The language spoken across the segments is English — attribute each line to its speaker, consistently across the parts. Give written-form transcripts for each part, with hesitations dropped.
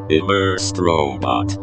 Speaker 1: Immersed robot.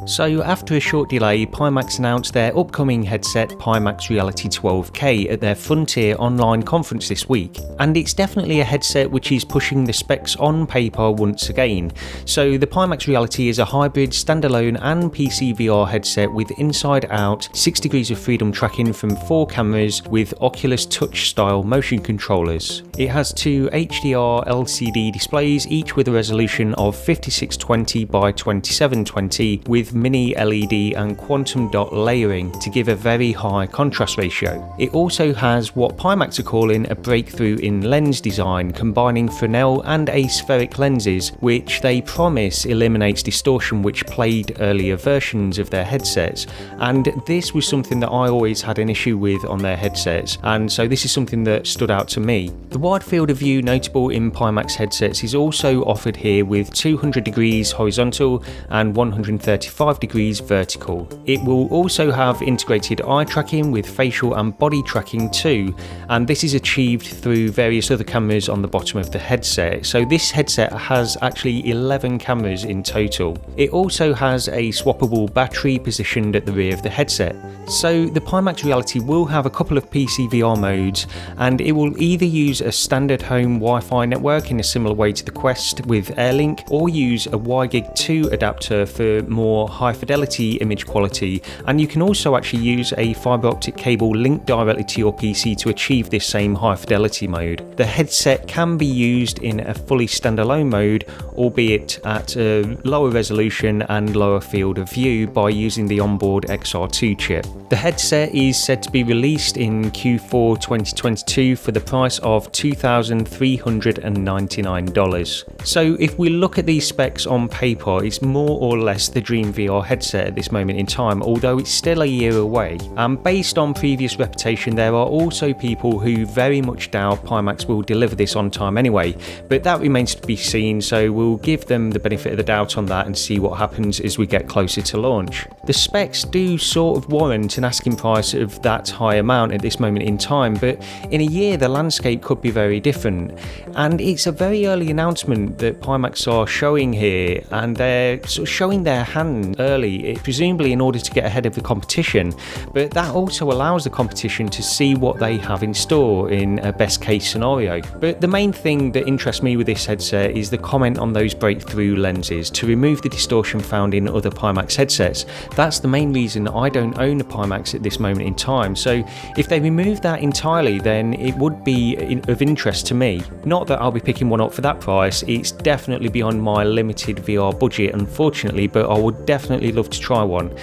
Speaker 2: So after a short delay, PIMAX announced their upcoming headset PIMAX REALITY 12K at their Frontier online conference this week, and it's definitely a headset which is pushing the specs on paper once again. So the PIMAX REALITY is a hybrid, standalone and PC VR headset with inside-out 6 degrees of freedom tracking from 4 cameras with Oculus Touch style motion controllers. It has 2 HDR LCD displays, each with a resolution of 5620 by 2720 with mini LED and quantum dot layering to give a very high contrast ratio. It also has what PIMAX are calling a breakthrough in lens design, combining Fresnel and aspheric lenses, which they promise eliminates distortion which plagued earlier versions of their headsets. And this was something that I always had an issue with on their headsets, and so this is something that stood out to me. The wide field of view notable in PIMAX headsets is also offered here with 200 degrees horizontal and 135 degrees vertical. It will also have integrated eye tracking with facial and body tracking too, and this is achieved through various other cameras on the bottom of the headset. So this headset has actually 11 cameras in total. It also has a swappable battery positioned at the rear of the headset. So the PIMAX REALITY will have a couple of PC VR modes, and it will either use a standard home Wi-Fi network in a similar way to the Quest with AirLink, or use a WiGig2 adapter for more high fidelity image quality, and you can also actually use a fibre optic cable linked directly to your PC to achieve this same high fidelity mode. The headset can be used in a fully standalone mode, albeit at a lower resolution and lower field of view by using the onboard XR2 chip. The headset is said to be released in Q4 2022 for the price of $2,399. So if we look at these specs on paper, it's more or less the dream VR headset at this moment in time, although it's still a year away. And based on previous reputation, there are also people who very much doubt PIMAX will deliver this on time anyway, but that remains to be seen, so we'll give them the benefit of the doubt on that and see what happens as we get closer to launch. The specs do sort of warrant an asking price of that high amount at this moment in time, but in a year the landscape could be very different, and it's a very early announcement that PIMAX are showing here, and they're sort of showing their hand early, presumably in order to get ahead of the competition, but that also allows the competition to see what they have in store in a best case scenario. But the main thing that interests me with this headset is the comment on those breakthrough lenses to remove the distortion found in other PIMAX headsets. That's the main reason I don't own a PIMAX at this moment in time, so if they remove that entirely, then it would be of interest to me. Not that I'll be picking one up for that price, it's definitely beyond my limited VR budget unfortunately, but I would definitely love to try one.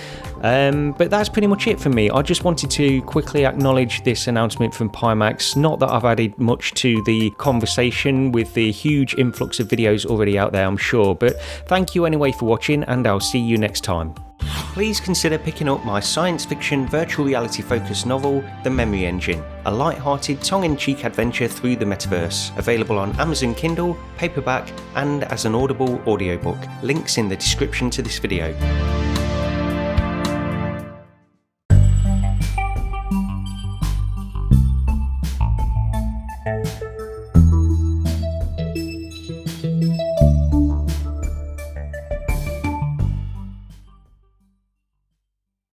Speaker 2: But that's pretty much it for me. I just wanted to quickly acknowledge this announcement from PIMAX. Not that I've added much to the conversation with the huge influx of videos already out there, I'm sure, but thank you anyway for watching, and I'll see you next time. Please consider picking up my science fiction virtual reality focused novel, The Memory Engine, a light-hearted tongue-in-cheek adventure through the metaverse, available on Amazon Kindle, paperback and as an Audible audiobook. Links in the description to this video.